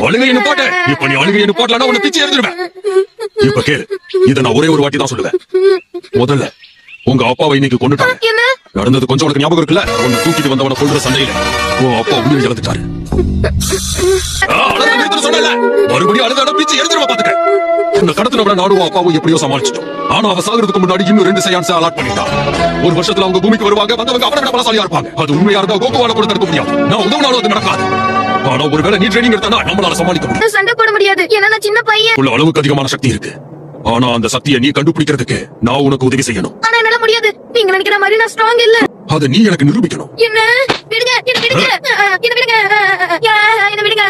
அழுகையை போட்டு இப்ப நீ அழுகையை போட்டலன்னா உன்னை பிச்சு எடுத்துருவேன். இப்ப கேளு, இத நான் ஒரே ஒரு வாட்டி தான் சொல்லுவேன். முதல்ல உங்க அப்பாவை இன்னைக்கு கொண்டுட்டாங்க. நடந்தது கொஞ்சம் உனக்கு ஞாபகம் இருக்குல்ல? உன்னை தூக்கிட்டு வந்தவனை கொல்ற சண்டையில உன் அப்பா உயிரை இழந்துட்டாரு. சொன்னல மறுபடியும் அழுதாட பிச்சு எடுத்துருவா பாத்துக்க. இந்த கடத்தினவரை நானும் அப்பாவும் எப்படியோ சமாளிச்சிட்டோம். ஆனா அவ சாகிறதுக்கு முன்னாடி இன்னும் 2 செயான்ஸ் அலாட் பண்ணிட்டான். ஒரு வருஷத்துல அவங்க பூமிக்கு வருவாங்க, வந்தவங்க அவரை பலசாலியா இருப்பாங்க. அது உண்மையா இருந்தா கோகுவால கூட தடுக்க முடியாது. நான் உதவினாலும் அது நடக்காது. ஆனா ஒருவேளை நீ ட்ரைனிங் எடுத்தா நம்மளால சமாளிக்க முடியும். சண்டை போட முடியாது, ஏன்னா நான் சின்ன பையன். உள்ள அளவுக்கு அதிகமான சக்தி இருக்கு. ஆனா அந்த சக்தியை நீ கண்டுபிடிக்கிறதுக்கு நான் உனக்கு உதவி செய்யணும். ஆனா என்னால முடியாது. நீங்க நினைக்கிற மாதிரி நான் ஸ்ட்ராங் இல்ல. அதை நீ எனக்கு நிரூபிக்கணும். என்ன விடுங்க, என்ன விடுங்க, என்ன விடுங்க, என்ன விடுங்க.